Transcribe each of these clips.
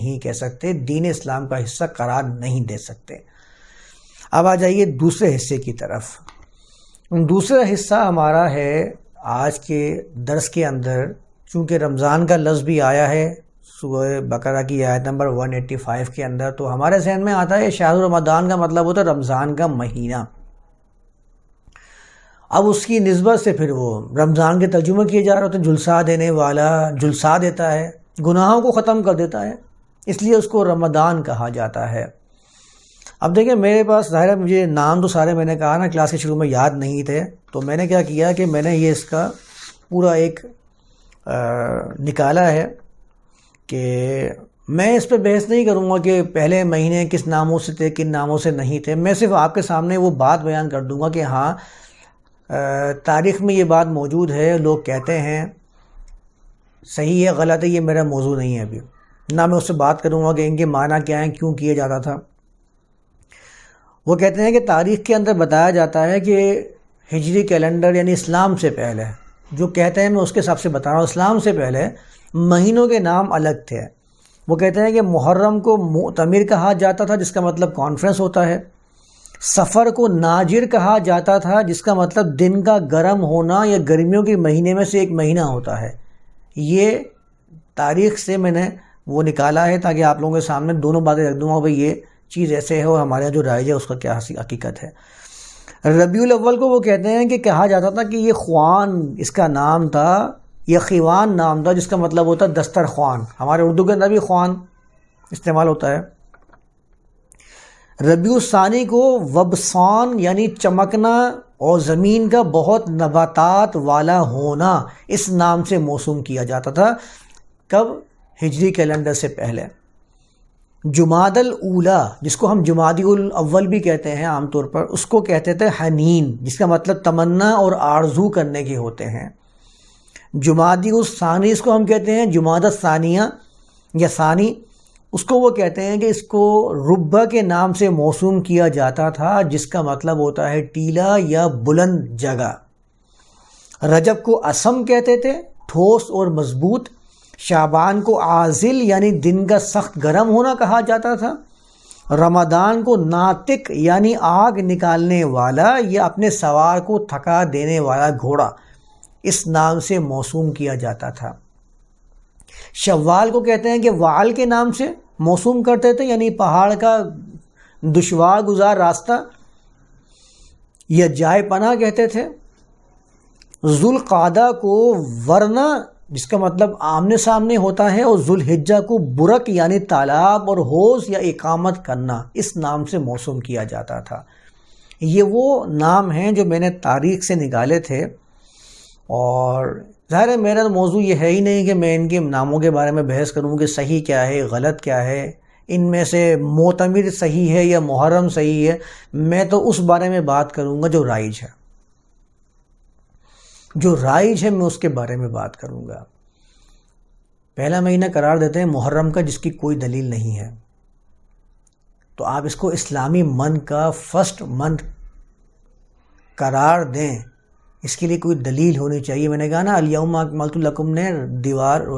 نہیں کہہ سکتے، دین اسلام کا حصہ قرار نہیں دے سکتے۔ اب آ جائیے دوسرے حصے کی طرف۔ دوسرا حصہ ہمارا ہے آج کے درس کے اندر، چونکہ رمضان کا لفظ بھی آیا ہے سورہ بقرہ کی آیت نمبر 185 کے اندر، تو ہمارے ذہن میں آتا ہے شہر رمضان کا مطلب ہوتا ہے رمضان کا مہینہ۔ اب اس کی نسبت سے پھر وہ رمضان کے ترجمہ کیے جا رہے ہوتے ہیں، جھلسا دینے والا جھلسا دیتا ہے، گناہوں کو ختم کر دیتا ہے، اس لیے اس کو رمضان کہا جاتا ہے۔ اب دیکھیں میرے پاس ظاہر ہے مجھے نام تو سارے میں نے کہا نا کلاس کے شروع میں یاد نہیں تھے، تو میں نے کیا کیا کہ میں نے یہ اس کا پورا ایک نکالا ہے کہ میں اس پہ بحث نہیں کروں گا کہ پہلے مہینے کس ناموں سے تھے کن ناموں سے نہیں تھے، میں صرف آپ کے سامنے وہ بات بیان کر دوں گا کہ ہاں تاریخ میں یہ بات موجود ہے، لوگ کہتے ہیں، صحیح ہے غلط ہے یہ میرا موضوع نہیں ہے ابھی، نہ میں اس سے بات کروں گا کہ ان کے معنی کیا ہیں، کیوں کیا جاتا تھا۔ وہ کہتے ہیں کہ تاریخ کے اندر بتایا جاتا ہے کہ ہجری کیلنڈر یعنی اسلام سے پہلے، جو کہتے ہیں میں اس کے حساب سے بتا رہا ہوں، اسلام سے پہلے مہینوں کے نام الگ تھے۔ وہ کہتے ہیں کہ محرم کو معتمر کہا جاتا تھا جس کا مطلب کانفرنس ہوتا ہے، سفر کو ناجر کہا جاتا تھا جس کا مطلب دن کا گرم ہونا یا گرمیوں کے مہینے میں سے ایک مہینہ ہوتا ہے۔ یہ تاریخ سے میں نے وہ نکالا ہے تاکہ آپ لوگوں کے سامنے دونوں باتیں رکھ دوں گا، بھئی یہ چیز ایسے ہے اور ہمارے جو رائج ہے اس کا کیا حقیقت ہے۔ ربیع الاول کو وہ کہتے ہیں کہ کہا جاتا تھا کہ یہ خوان اس کا نام تھا، یہ خوان نام تھا جس کا مطلب ہوتا ہے دسترخوان، ہمارے اردو کے اندر بھی خوان استعمال ہوتا ہے۔ ربیع الثانی کو وبسان یعنی چمکنا اور زمین کا بہت نباتات والا ہونا اس نام سے موسوم کیا جاتا تھا، کب؟ ہجری کیلنڈر سے پہلے۔ جمادی الاولی جس کو ہم جمادی الاول بھی کہتے ہیں عام طور پر، اس کو کہتے تھے حنین جس کا مطلب تمنا اور آرزو کرنے کے ہوتے ہیں۔ جمادی الثانی اس کو ہم کہتے ہیں جمادی الثانیہ یا ثانی، اس کو وہ کہتے ہیں کہ اس کو ربہ کے نام سے موسوم کیا جاتا تھا جس کا مطلب ہوتا ہے ٹیلا یا بلند جگہ۔ رجب کو اسم کہتے تھے، ٹھوس اور مضبوط۔ شعبان کو عازل یعنی دن کا سخت گرم ہونا کہا جاتا تھا۔ رمضان کو ناطق یعنی آگ نکالنے والا یا اپنے سوار کو تھکا دینے والا گھوڑا اس نام سے موسوم کیا جاتا تھا۔ شوال کو کہتے ہیں کہ وال کے نام سے موسوم کرتے تھے یعنی پہاڑ کا دشوار گزار راستہ یا جائے پناہ کہتے تھے۔ ذوالقعدہ کو ورنہ جس کا مطلب آمنے سامنے ہوتا ہے، اور ذوالحجہ کو برک یعنی تالاب اور حوض یا اقامت کرنا اس نام سے موسوم کیا جاتا تھا۔ یہ وہ نام ہیں جو میں نے تاریخ سے نکالے تھے، اور ظاہر ہے میرا موضوع یہ ہے ہی نہیں کہ میں ان کے ناموں کے بارے میں بحث کروں کہ صحیح کیا ہے غلط کیا ہے، ان میں سے معتمر صحیح ہے یا محرم صحیح ہے۔ میں تو اس بارے میں بات کروں گا جو رائج ہے، جو رائج ہے میں اس کے بارے میں بات کروں گا۔ پہلا مہینہ قرار دیتے ہیں محرم کا جس کی کوئی دلیل نہیں ہے، تو آپ اس کو اسلامی منتھ کا فرسٹ منتھ قرار دیں، اس کے لیے کوئی دلیل ہونی چاہیے۔ میں نے کہا نا الیوم اکملت لکم نے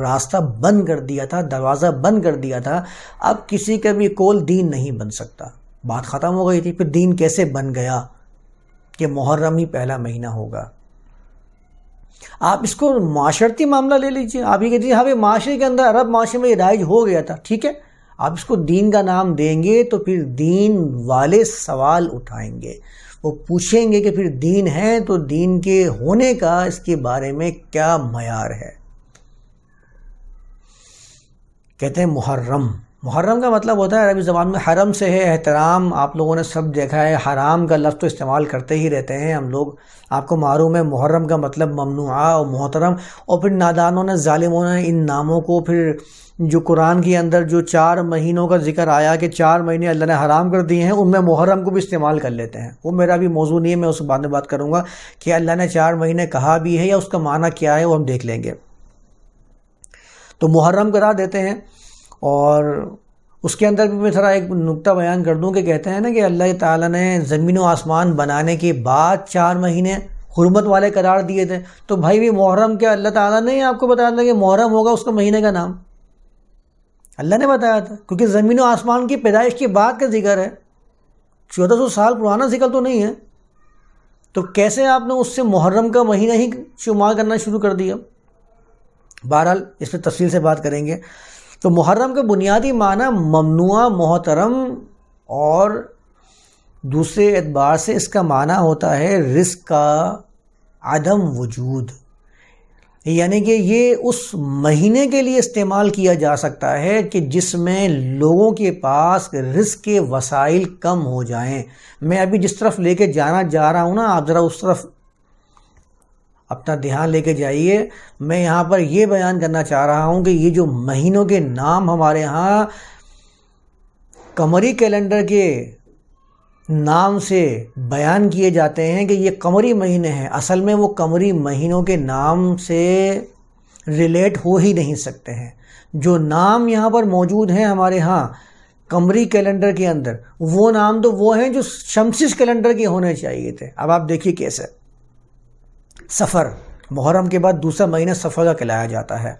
راستہ بند کر دیا تھا، دروازہ بند کر دیا تھا، اب کسی کا بھی قول دین نہیں بن سکتا، بات ختم ہو گئی تھی۔ پھر دین کیسے بن گیا کہ محرم ہی پہلا مہینہ ہوگا؟ آپ اس کو معاشرتی معاملہ لے لیجئے، آپ یہ کہتے ہیں ہاں بھائی معاشرے کے اندر عرب معاشرے میں یہ رائج ہو گیا تھا، ٹھیک ہے، آپ اس کو دین کا نام دیں گے تو پھر دین والے سوال اٹھائیں گے، وہ پوچھیں گے کہ پھر دین ہے تو دین کے ہونے کا اس کے بارے میں کیا معیار ہے۔ کہتے ہیں محرم، محرم کا مطلب ہوتا ہے عربی زبان میں حرم سے ہے احترام، آپ لوگوں نے سب دیکھا ہے، حرام کا لفظ تو استعمال کرتے ہی رہتے ہیں ہم لوگ، آپ کو معلوم ہے محرم کا مطلب ممنوعہ اور محترم، اور پھر نادانوں نے ظالموں نے ان ناموں کو پھر جو قرآن کے اندر جو 4 مہینوں کا ذکر آیا کہ 4 مہینے اللہ نے حرام کر دیے ہیں، ان میں محرم کو بھی استعمال کر لیتے ہیں۔ وہ میرا بھی موضوع نہیں ہے، میں اس بعد میں بات کروں گا کہ اللہ نے 4 مہینے کہا بھی ہے یا اس کا معنی کیا ہے، وہ ہم دیکھ لیں گے۔ تو محرم قرار دیتے ہیں، اور اس کے اندر بھی میں تھوڑا ایک نقطہ بیان کر دوں کہ کہتے ہیں نا کہ اللہ تعالیٰ نے زمین و آسمان بنانے کے بعد 4 مہینے حرمت والے قرار دیے تھے، تو بھائی بھی محرم کیا اللہ تعالیٰ نے آپ کو بتا دیا کہ محرم ہوگا اس کا مہینے کا نام؟ اللہ نے بتایا تھا، کیونکہ زمین و آسمان کی پیدائش کے بعد کا ذکر ہے، 1400 سال پرانا ذکر تو نہیں ہے، تو کیسے آپ نے اس سے محرم کا مہینہ ہی شمار کرنا شروع کر دیا؟ بہرحال اس پہ تفصیل سے بات کریں گے۔ تو محرم کا بنیادی معنی ممنوع، محترم، اور دوسرے اعتبار سے اس کا معنی ہوتا ہے رزق کا عدم وجود، یعنی کہ یہ اس مہینے کے لیے استعمال کیا جا سکتا ہے کہ جس میں لوگوں کے پاس رزق کے وسائل کم ہو جائیں۔ میں ابھی جس طرف لے کے جانا جا رہا ہوں نا، آپ ذرا اس طرف اپنا دھیان لے کے جائیے۔ میں یہاں پر یہ بیان کرنا چاہ رہا ہوں کہ یہ جو مہینوں کے نام ہمارے ہاں قمری کیلنڈر کے نام سے بیان کیے جاتے ہیں کہ یہ قمری مہینے ہیں، اصل میں وہ قمری مہینوں کے نام سے ریلیٹ ہو ہی نہیں سکتے ہیں۔ جو نام یہاں پر موجود ہیں ہمارے ہاں قمری کیلنڈر کے اندر، وہ نام تو وہ ہیں جو شمسی کیلنڈر کے ہونے چاہیے تھے۔ اب آپ دیکھیے کیسے۔ سفر، محرم کے بعد دوسرا مہینہ سفر کا کہلایا جاتا ہے۔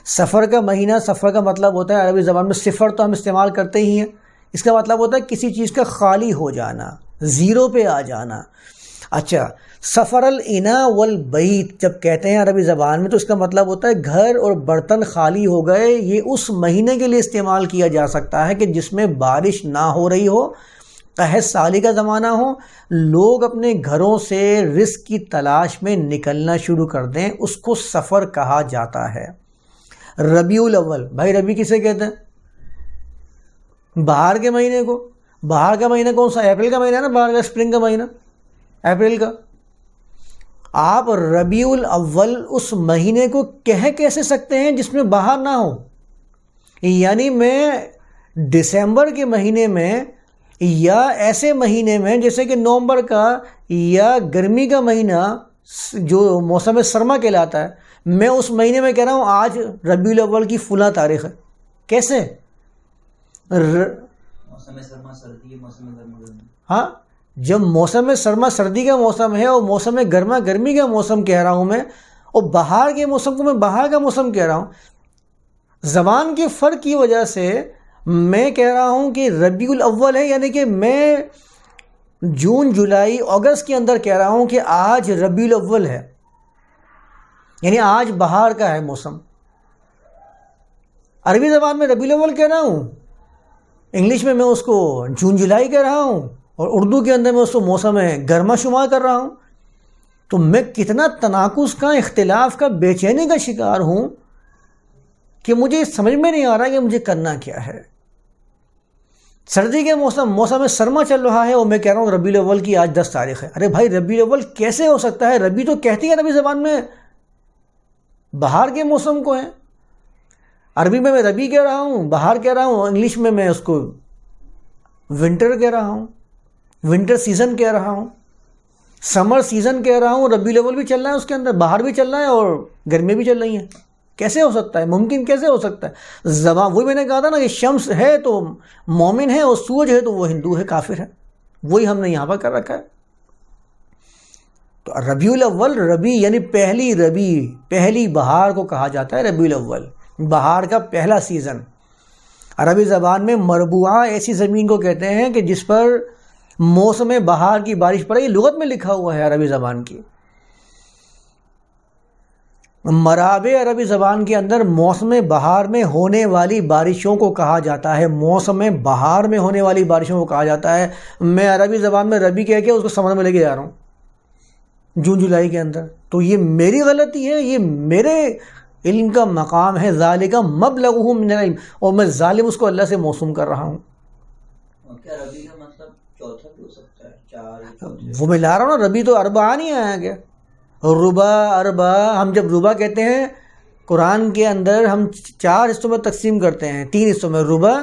سفر کا مہینہ، سفر کا مطلب ہوتا ہے عربی زبان میں صفر تو ہم استعمال کرتے ہی ہیں، اس کا مطلب ہوتا ہے کسی چیز کا خالی ہو جانا، زیرو پہ آ جانا۔ اچھا، سفر الانا والبیت جب کہتے ہیں عربی زبان میں تو اس کا مطلب ہوتا ہے گھر اور برتن خالی ہو گئے۔ یہ اس مہینے کے لیے استعمال کیا جا سکتا ہے کہ جس میں بارش نہ ہو رہی ہو، قحط سالی کا زمانہ ہو، لوگ اپنے گھروں سے رزق کی تلاش میں نکلنا شروع کر دیں، اس کو سفر کہا جاتا ہے۔ ربیع الاول، بھائی ربیع کسے کہتے ہیں؟ بہار کے مہینے کو۔ بہار کا مہینہ کون سا؟ اپریل کا مہینہ ہے نا، بہار کا، اسپرنگ کا مہینہ اپریل کا۔ آپ ربیع الاول اس مہینے کو کہہ کیسے سکتے ہیں جس میں بہار نہ ہو؟ یعنی میں دسمبر کے مہینے میں یا ایسے مہینے میں جیسے کہ نومبر کا یا گرمی کا مہینہ جو موسم سرما کہلاتا ہے، میں اس مہینے میں کہہ رہا ہوں آج ربیع الاول کی فلاں تاریخ ہے۔ کیسے؟ موسم سرما سردی، موسم گرما گرمی۔ ہاں، جب موسم سرما سردی کا موسم ہے اور موسم گرما گرمی کا موسم کہہ رہا ہوں میں، اور بہار کے موسم کو میں بہار کا موسم کہہ رہا ہوں، زبان کے فرق کی وجہ سے میں کہہ رہا ہوں کہ ربیع الاول ہے، یعنی کہ میں جون جولائی اگست کے اندر کہہ رہا ہوں کہ آج ربیع الاول ہے، یعنی آج بہار کا ہے موسم۔ عربی زبان میں ربیع الاول کہہ رہا ہوں، انگلش میں اس کو جون جولائی کہہ رہا ہوں، اور اردو کے اندر میں اس کو موسم گرما شمار کر رہا ہوں۔ تو میں کتنا تناقض کا، اختلاف کا، بے چینی کا شکار ہوں کہ مجھے سمجھ میں نہیں آ رہا کہ مجھے کرنا کیا ہے۔ سردی کے موسم سرما چل رہا ہے اور میں کہہ رہا ہوں ربیع الاول کی آج 10 تاریخ ہے۔ ارے بھائی ربیع الاول کیسے ہو سکتا ہے؟ ربیع تو کہتی ہے عربی زبان میں بہار کے موسم کو ہے۔ عربی میں ربیع کہہ رہا ہوں، بہار کہہ رہا ہوں، انگلش میں اس کو ونٹر کہہ رہا ہوں، ونٹر سیزن کہہ رہا ہوں، سمر سیزن کہہ رہا ہوں۔ ربیع الاول بھی چل رہا ہے، اس کے اندر بہار بھی چل رہا ہے اور گرمی بھی چل رہی ہیں۔ کیسے ہو سکتا ہے؟ ممکن کیسے ہو سکتا ہے؟ زبان، وہی میں نے کہا تھا نا کہ شمس ہے تو مومن ہے اور سورج ہے تو وہ ہندو ہے، کافر ہے، وہی ہم نے یہاں پر کر رکھا ہے۔ تو ربیع الاول، ربیع یعنی پہلی ربیع، پہلی بہار کو کہا جاتا ہے ربیع الاول، بہار کا پہلا سیزن۔ عربی زبان میں مربوعہ ایسی زمین کو کہتے ہیں کہ جس پر موسم بہار کی بارش پڑے، یہ لغت میں لکھا ہوا ہے عربی زبان کی۔ مرابع عربی زبان کے اندر موسم بہار میں ہونے والی بارشوں کو کہا جاتا ہے، موسم بہار میں ہونے والی بارشوں کو کہا جاتا ہے۔ میں عربی زبان میں ربیع کہہ کے اس کو سمجھ میں لے کے جا رہا ہوں جون جولائی کے اندر، تو یہ میری غلطی ہے، یہ میرے علم کا مقام ہے۔ ذالک مبلغہ من العلم، اور میں ظالم اس کو اللہ سے موسوم کر رہا ہوں۔ کیا ربیع کا مطلب چوتھا بھی ہو سکتا ہے؟ چار، وہ میں لا رہا ہوں نا، ربیع تو اربعہ نہیں آیا کیا؟ ربع، اربع، ہم جب ربع کہتے ہیں قرآن کے اندر ہم 4 حصوں میں تقسیم کرتے ہیں، 3 حصوں میں، ربع،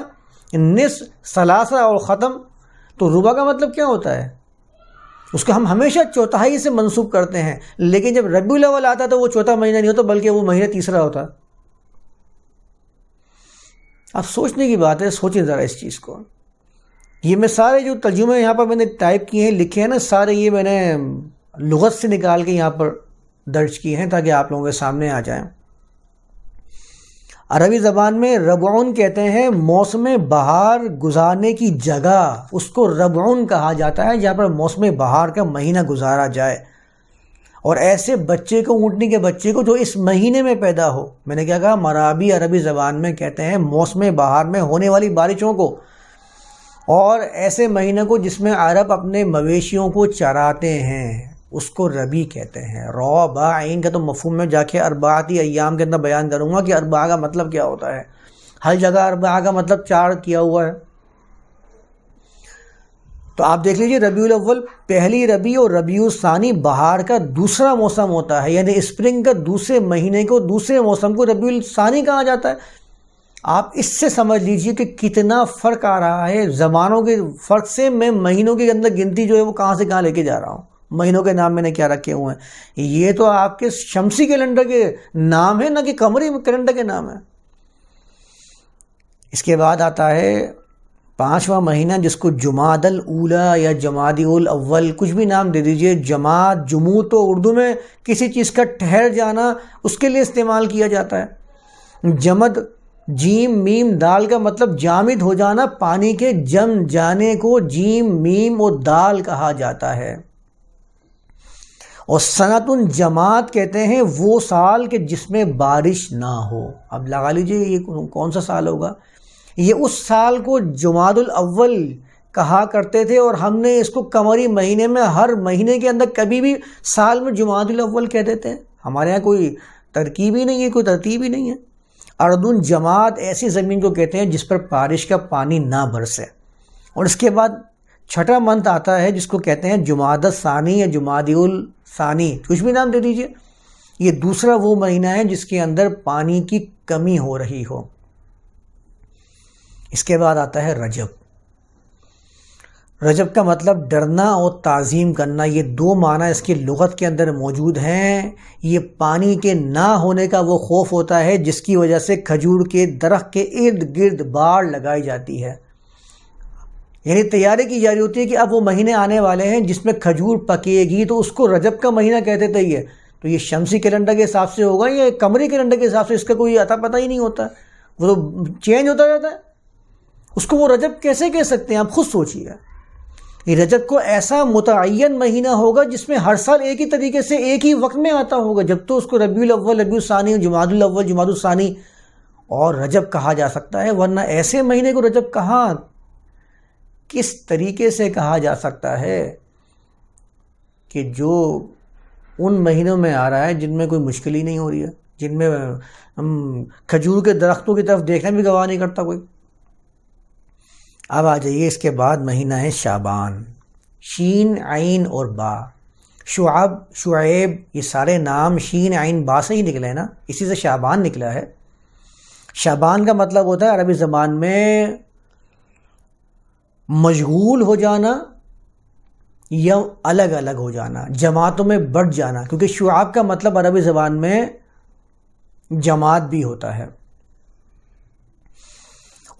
نصف، ثلاثہ اور ختم۔ تو ربع کا مطلب کیا ہوتا ہے؟ اس کو ہم ہمیشہ چوتھائی سے منسوب کرتے ہیں، لیکن جب ربیع الاول آتا ہے تو وہ چوتھا مہینہ نہیں ہوتا بلکہ وہ مہینہ تیسرا ہوتا۔ اب سوچنے کی بات ہے، سوچیں ذرا اس چیز کو۔ یہ میں سارے جو ترجمے یہاں پر میں نے ٹائپ کیے ہیں، لکھے ہیں نا، سارے یہ میں نے لغت سے نکال کے یہاں پر درج کیے ہیں تاکہ آپ لوگوں کے سامنے آ جائیں۔ عربی زبان میں ربعون کہتے ہیں موسم بہار گزارنے کی جگہ، اس کو ربعون کہا جاتا ہے جہاں پر موسم بہار کا مہینہ گزارا جائے، اور ایسے بچے کو، اونٹنی کے بچے کو جو اس مہینے میں پیدا ہو، میں نے کیا کہا، مرابی عربی زبان میں کہتے ہیں موسم بہار میں ہونے والی بارشوں کو، اور ایسے مہینے کو جس میں عرب اپنے مویشیوں کو چراتے ہیں اس کو ربی کہتے ہیں۔ را با عین کا تو مفہوم میں جا کے اربعاتی ایام کے اندر بیان کروں گا کہ اربعہ کا مطلب کیا ہوتا ہے۔ ہر جگہ اربعہ کا مطلب 4 کیا ہوا ہے۔ تو آپ دیکھ لیجئے ربیع الاول پہلی ربیع اور ربیع الثانی بہار کا دوسرا موسم ہوتا ہے، یعنی اسپرنگ کا دوسرے مہینے کو، دوسرے موسم کو ربیع الثانی کہا جاتا ہے۔ آپ اس سے سمجھ لیجئے کہ کتنا فرق آ رہا ہے زمانوں کے فرق سے۔ میں مہینوں کے اندر گنتی جو ہے وہ کہاں سے کہاں لے کے جا رہا ہوں، مہینوں کے نام میں نے کیا رکھے ہوئے ہیں، یہ تو آپ کے شمسی کیلنڈر کے نام ہے، نہ کہ قمری کیلنڈر کے نام ہے۔ اس کے بعد آتا ہے 5واں مہینہ جس کو جمادی الاولیٰ یا جمادی الاول کچھ بھی نام دے دیجئے۔ جماد، جمود تو اردو میں کسی چیز کا ٹھہر جانا اس کے لیے استعمال کیا جاتا ہے۔ جمد، جیم میم دال کا مطلب جامد ہو جانا، پانی کے جم جانے کو جیم میم اور دال کہا جاتا ہے۔ اور سنۃ جماد کہتے ہیں وہ سال کہ جس میں بارش نہ ہو۔ اب لگا لیجئے یہ کون سا سال ہوگا، یہ اس سال کو جمادی الاول کہا کرتے تھے، اور ہم نے اس کو قمری مہینے میں ہر مہینے کے اندر کبھی بھی سال میں جمادی الاول کہہ دیتے ہیں۔ ہمارے ہاں کوئی ترکیب ہی نہیں ہے، کوئی ترتیب ہی نہیں ہے۔ اردن جماد ایسی زمین کو کہتے ہیں جس پر بارش کا پانی نہ برسے۔ اور اس کے بعد 6واں منتھ آتا ہے جس کو کہتے ہیں جمادی الثانی یا جمادی الثانی، کچھ بھی نام دے دیجئے۔ یہ دوسرا وہ مہینہ ہے جس کے اندر پانی کی کمی ہو رہی ہو۔ اس کے بعد آتا ہے رجب۔ رجب کا مطلب ڈرنا اور تعظیم کرنا، یہ 2 معنی اس کی لغت کے اندر موجود ہیں۔ یہ پانی کے نہ ہونے کا وہ خوف ہوتا ہے جس کی وجہ سے کھجور کے درخت کے ارد گرد باڑ لگائی جاتی ہے، یعنی تیاری کی جا رہی ہوتی ہے کہ اب وہ مہینے آنے والے ہیں جس میں کھجور پکے گی، تو اس کو رجب کا مہینہ کہتے تھے۔ یہ تو یہ شمسی کیلنڈر کے حساب سے ہوگا یا قمری کیلنڈر کے حساب سے، اس کا کوئی اتا پتہ ہی نہیں ہوتا، وہ تو چینج ہوتا رہتا ہے۔ اس کو وہ رجب کیسے کہہ سکتے ہیں، آپ خود سوچیے گا۔ یہ رجب کو ایسا متعین مہینہ ہوگا جس میں ہر سال ایک ہی طریقے سے ایک ہی وقت میں آتا ہوگا، جب تو اس کو ربیع الاول، ربیع الثانی، جمادی الاول، جمادی الثانی اور رجب کہا جا سکتا ہے، ورنہ ایسے مہینے کو رجب کہاں، کس طریقے سے کہا جا سکتا ہے کہ جو ان مہینوں میں آ رہا ہے جن میں کوئی مشکل ہی نہیں ہو رہی ہے، جن میں کھجور کے درختوں کی طرف دیکھنا بھی گواہ نہیں کرتا کوئی۔ اب آ جائیے اس کے بعد مہینہ ہے شعبان، شین عین اور با۔ شعب، شعیب، یہ سارے نام شین عین با سے ہی نکلے نا، اسی سے شعبان نکلا ہے۔ شعبان کا مطلب ہوتا ہے عربی زبان میں مشغول ہو جانا یا الگ الگ ہو جانا، جماعتوں میں بٹ جانا، کیونکہ شعب کا مطلب عربی زبان میں جماعت بھی ہوتا ہے۔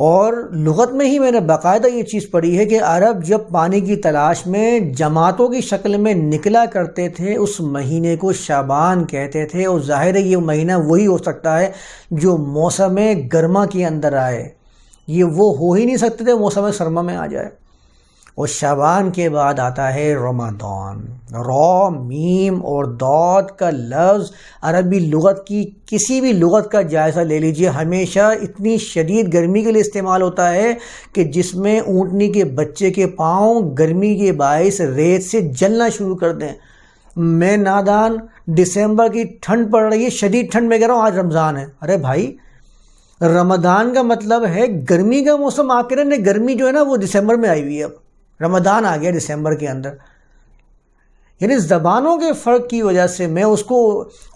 اور لغت میں ہی میں نے باقاعدہ یہ چیز پڑھی ہے کہ عرب جب پانی کی تلاش میں جماعتوں کی شکل میں نکلا کرتے تھے اس مہینے کو شعبان کہتے تھے، اور ظاہر ہے یہ مہینہ وہی ہو سکتا ہے جو موسم گرما کے اندر آئے، یہ وہ ہو ہی نہیں سکتے تھے موسم سرما میں آ جائے۔ اور شعبان کے بعد آتا ہے رمضان۔ را، میم اور داد کا لفظ عربی لغت کی کسی بھی لغت کا جائزہ لے لیجئے، ہمیشہ اتنی شدید گرمی کے لیے استعمال ہوتا ہے کہ جس میں اونٹنی کے بچے کے پاؤں گرمی کے باعث ریت سے جلنا شروع کر دیں۔ میں نادان، دسمبر کی ٹھنڈ پڑ رہی ہے، شدید ٹھنڈ میں کہہ رہا ہوں آج رمضان ہے۔ ارے بھائی، رمضان کا مطلب ہے گرمی کا موسم، آپ کہہ رہے ہیں گرمی جو ہے نا وہ دسمبر میں آئی ہوئی ہے، اب رمضان آ گیا دسمبر کے اندر۔ یعنی زبانوں کے فرق کی وجہ سے میں اس کو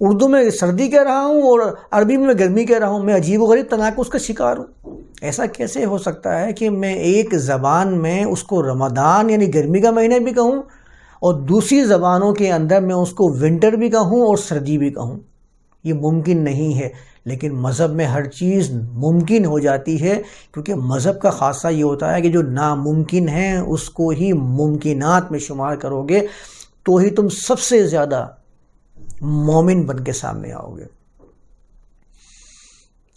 اردو میں سردی کہہ رہا ہوں اور عربی میں گرمی کہہ رہا ہوں، میں عجیب و غریب تناقض کا شکار ہوں۔ ایسا کیسے ہو سکتا ہے کہ میں ایک زبان میں اس کو رمضان یعنی گرمی کا مہینہ بھی کہوں اور دوسری زبانوں کے اندر میں اس کو ونٹر بھی کہوں اور سردی بھی کہوں؟ یہ ممکن نہیں ہے۔ لیکن مذہب میں ہر چیز ممکن ہو جاتی ہے، کیونکہ مذہب کا خاصہ یہ ہوتا ہے کہ جو ناممکن ہے اس کو ہی ممکنات میں شمار کرو گے تو ہی تم سب سے زیادہ مومن بن کے سامنے آؤ گے۔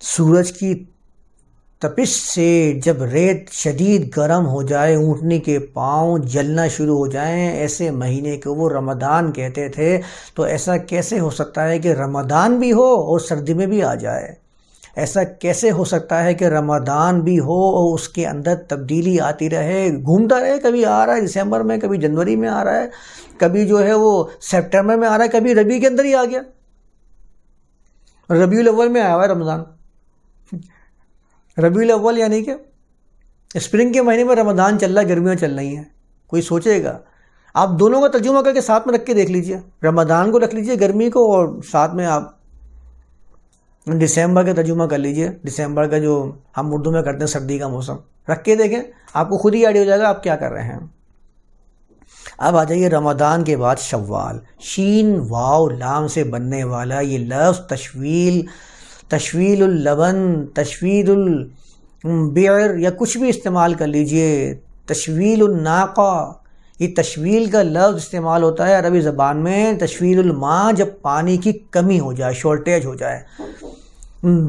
سورج کی تپش سے جب ریت شدید گرم ہو جائے، اونٹنی کے پاؤں جلنا شروع ہو جائیں، ایسے مہینے کو وہ رمضان کہتے تھے۔ تو ایسا کیسے ہو سکتا ہے کہ رمضان بھی ہو اور سردی میں بھی آ جائے؟ ایسا کیسے ہو سکتا ہے کہ رمضان بھی ہو اور اس کے اندر تبدیلی آتی رہے، گھومتا رہے، کبھی آ رہا ہے دسمبر میں، کبھی جنوری میں آ رہا ہے، کبھی جو ہے وہ سپٹمبر میں آ رہا ہے، کبھی ربیع کے اندر ہی آ گیا، ربیع الاول میں آیا ہوا ہے رمضان۔ ربیع الاول یعنی کہ اسپرنگ کے مہینے میں رمضان چل رہا ہے، گرمیاں چل رہی ہیں۔ کوئی سوچے گا؟ آپ دونوں کا ترجمہ کر کے ساتھ میں رکھ کے دیکھ لیجئے، رمضان کو رکھ لیجئے گرمی کو، اور ساتھ میں آپ دسمبر کا ترجمہ کر لیجئے، دسمبر کا جو ہم اردو میں کرتے ہیں سردی کا موسم، رکھ کے دیکھیں، آپ کو خود ہی آئیڈیا ہو جائے گا آپ کیا کر رہے ہیں۔ اب آ جائیے رمضان کے بعد شوال، شین واو لام سے بننے والا یہ لفظ تشویل اللبن، تشویل البعر یا کچھ بھی استعمال کر لیجئے، تشویل الناقہ، یہ تشویل کا لفظ استعمال ہوتا ہے عربی زبان میں تشویل الماء، جب پانی کی کمی ہو جائے، شارٹیج ہو جائے،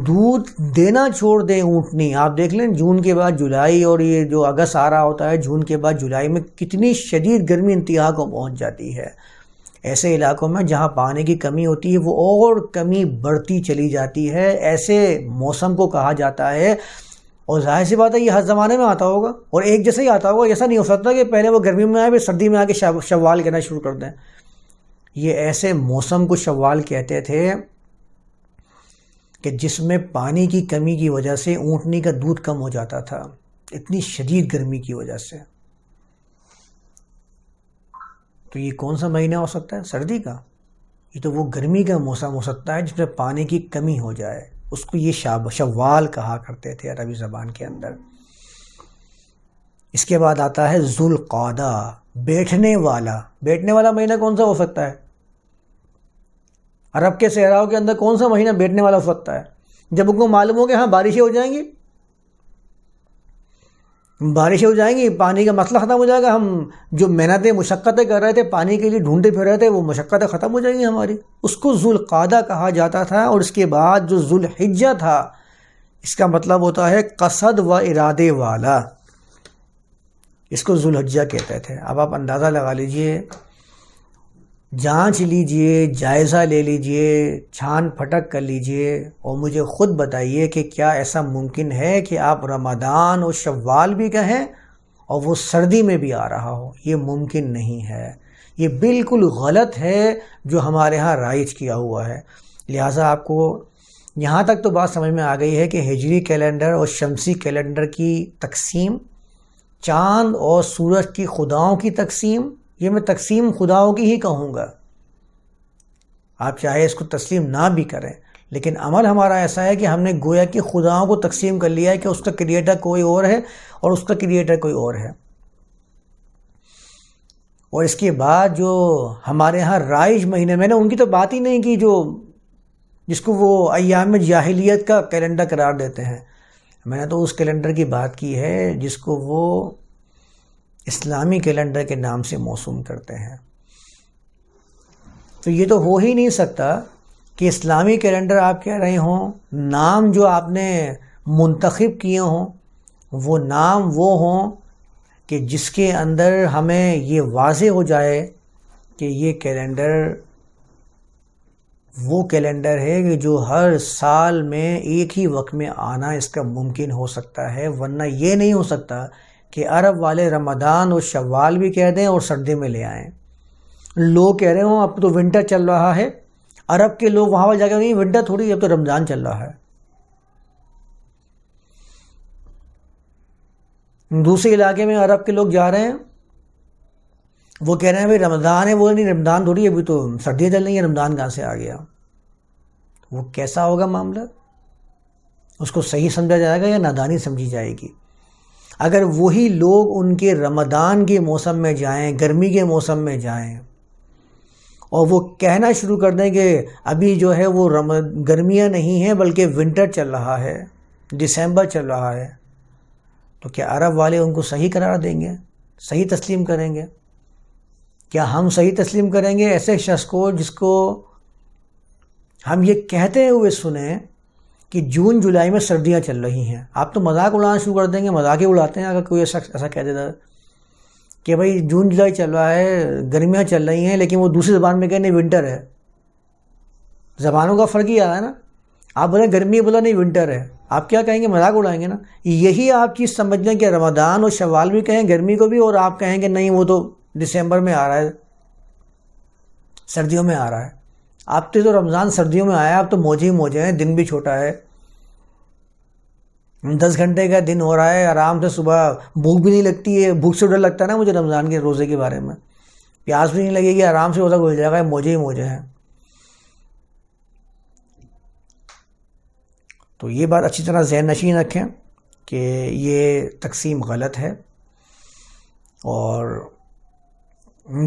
دودھ دینا چھوڑ دیں اونٹنی۔ آپ دیکھ لیں جون کے بعد جولائی اور یہ جو اگست آ رہا ہوتا ہے، جون کے بعد جولائی میں کتنی شدید گرمی انتہا کو پہنچ جاتی ہے۔ ایسے علاقوں میں جہاں پانی کی کمی ہوتی ہے وہ اور کمی بڑھتی چلی جاتی ہے، ایسے موسم کو کہا جاتا ہے۔ اور ظاہر سی بات ہے یہ ہر زمانے میں آتا ہوگا اور ایک جیسا ہی آتا ہوگا، ایسا نہیں ہو سکتا کہ پہلے وہ گرمی میں آئے پھر سردی میں آ کے شوال کہنا شروع کر دیں۔ یہ ایسے موسم کو شوال کہتے تھے کہ جس میں پانی کی کمی کی وجہ سے اونٹنی کا دودھ کم ہو جاتا تھا، اتنی شدید گرمی کی وجہ سے۔ تو یہ کون سا مہینہ ہو سکتا ہے؟ سردی کا۔ یہ تو وہ گرمی کا موسم ہو سکتا ہے جس میں پانی کی کمی ہو جائے، اس کو یہ شوال کہا کرتے تھے عربی زبان کے اندر۔ اس کے بعد آتا ہے ذوالقعدہ، بیٹھنے والا۔ بیٹھنے والا مہینہ کون سا ہو سکتا ہے؟ عرب کے صحراؤں کے اندر کون سا مہینہ بیٹھنے والا ہو سکتا ہے؟ جب ان کو معلوم ہو کہ ہاں بارشیں ہو جائیں گی، بارشیں ہو جائیں گی، پانی کا مسئلہ ختم ہو جائے گا، ہم جو محنتیں مشقتیں کر رہے تھے، پانی کے لیے ڈھونڈتے پھر رہے تھے، وہ مشقتیں ختم ہو جائیں گی ہماری، اس کو ذوالقعدہ کہا جاتا تھا۔ اور اس کے بعد جو ذوالحجہ تھا، اس کا مطلب ہوتا ہے قصد و ارادے والا، اس کو ذوالحجہ کہتے تھے۔ اب آپ اندازہ لگا لیجئے، جانچ لیجئے، جائزہ لے لیجئے، چھان پھٹک کر لیجئے اور مجھے خود بتائیے کہ کیا ایسا ممکن ہے کہ آپ رمضان اور شوال بھی کہیں اور وہ سردی میں بھی آ رہا ہو؟ یہ ممکن نہیں ہے، یہ بالکل غلط ہے جو ہمارے ہاں رائج کیا ہوا ہے۔ لہٰذا آپ کو یہاں تک تو بات سمجھ میں آ گئی ہے کہ ہجری کیلنڈر اور شمسی کیلنڈر کی تقسیم، چاند اور سورج کی خداؤں کی تقسیم، یہ میں تقسیم خداؤں کی ہی کہوں گا، آپ چاہے اس کو تسلیم نہ بھی کریں، لیکن عمل ہمارا ایسا ہے کہ ہم نے گویا کہ خداؤں کو تقسیم کر لیا ہے کہ اس کا کریٹر کوئی اور ہے اور اس کا کریٹر کوئی اور ہے۔ اور اس کے بعد جو ہمارے ہاں رائج مہینے میں نے ان کی تو بات ہی نہیں کی، جس کو وہ ایام جاہلیت کا کیلنڈر قرار دیتے ہیں، میں نے تو اس کیلنڈر کی بات کی ہے جس کو وہ اسلامی کیلنڈر کے نام سے موسوم کرتے ہیں۔ تو یہ تو ہو ہی نہیں سکتا کہ اسلامی کیلنڈر آپ کہہ رہے ہوں، نام جو آپ نے منتخب کیے ہوں وہ نام وہ ہوں کہ جس کے اندر ہمیں یہ واضح ہو جائے کہ یہ کیلنڈر وہ کیلنڈر ہے کہ جو ہر سال میں ایک ہی وقت میں آنا اس کا ممکن ہو سکتا ہے، ورنہ یہ نہیں ہو سکتا کہ عرب والے رمضان اور شوال بھی کہہ دیں اور سردی میں لے آئیں۔ لوگ کہہ رہے ہوں اب تو ونٹر چل رہا ہے، عرب کے لوگ وہاں پر جا کے نہیں ونٹر تھوڑی، اب تو رمضان چل رہا ہے۔ دوسرے علاقے میں عرب کے لوگ جا رہے ہیں، وہ کہہ رہے ہیں بھائی رمضان ہے، وہ نہیں رمضان تھوڑی، ابھی تو سردیاں چل رہی ہیں، رمضان کہاں سے آ گیا؟ وہ کیسا ہوگا معاملہ؟ اس کو صحیح سمجھا جائے گا یا نادانی سمجھی جائے گی؟ اگر وہی لوگ ان کے رمضان کے موسم میں جائیں، گرمی کے موسم میں جائیں اور وہ کہنا شروع کر دیں کہ ابھی جو ہے وہ گرمیاں نہیں ہیں بلکہ ونٹر چل رہا ہے، دسمبر چل رہا ہے، تو کیا عرب والے ان کو صحیح قرار دیں گے؟ صحیح تسلیم کریں گے؟ کیا ہم صحیح تسلیم کریں گے ایسے شخص کو جس کو ہم یہ کہتے ہوئے سنیں کہ جون جولائی میں سردیاں چل رہی ہیں. آپ تو مذاق اڑانا شروع کر دیں گے, مذاق ہی اڑاتے ہیں اگر کوئی ایسا کہہ دیتا ہے کہ بھائی جون جولائی چل رہا ہے, گرمیاں چل رہی ہیں, لیکن وہ دوسری زبان میں کہیں نہیں ونٹر ہے. زبانوں کا فرق ہی آ رہا ہے نا. آپ بولیں گرمی, بولا نہیں ونٹر ہے, آپ کیا کہیں گے, مذاق اڑائیں گے نا. یہی آپ چیز سمجھ لیں کہ رمضان اور شوال بھی کہیں گرمی کو بھی, اور آپ کہیں کہ نہیں وہ تو دسمبر میں آ رہا ہے, سردیوں میں آ رہا ہے. آپ تو رمضان سردیوں میں آیا, آپ تو موجے ہی موجے ہیں, دن بھی چھوٹا ہے, 10 گھنٹے کا دن ہو رہا ہے, آرام سے صبح بھوک بھی نہیں لگتی ہے. بھوک سے ڈر لگتا ہے نا مجھے رمضان کے روزے کے بارے میں, پیاس بھی نہیں لگے گی, آرام سے روزہ گزر جائے گا, موجے ہی موجے ہیں. تو یہ بات اچھی طرح ذہن نشین رکھیں کہ یہ تقسیم غلط ہے, اور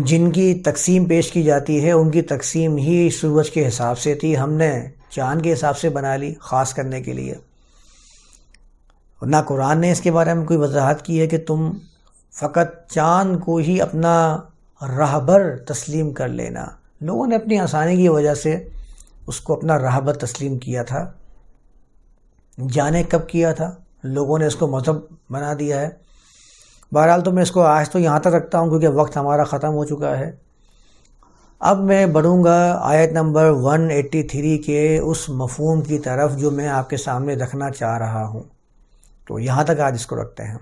جن کی تقسیم پیش کی جاتی ہے ان کی تقسیم ہی سورج کے حساب سے تھی, ہم نے چاند کے حساب سے بنا لی خاص کرنے کے لیے. نہ قرآن نے اس کے بارے میں کوئی وضاحت کی ہے کہ تم فقط چاند کو ہی اپنا رہبر تسلیم کر لینا. لوگوں نے اپنی آسانی کی وجہ سے اس کو اپنا رہبر تسلیم کیا تھا, جانے کب کیا تھا, لوگوں نے اس کو مذہب بنا دیا ہے. بہرحال تو میں اس کو آج تو یہاں تک رکھتا ہوں کیونکہ وقت ہمارا ختم ہو چکا ہے. اب میں بڑھوں گا آیت نمبر 183 کے اس مفہوم کی طرف جو میں آپ کے سامنے رکھنا چاہ رہا ہوں. تو یہاں تک آج اس کو رکھتے ہیں.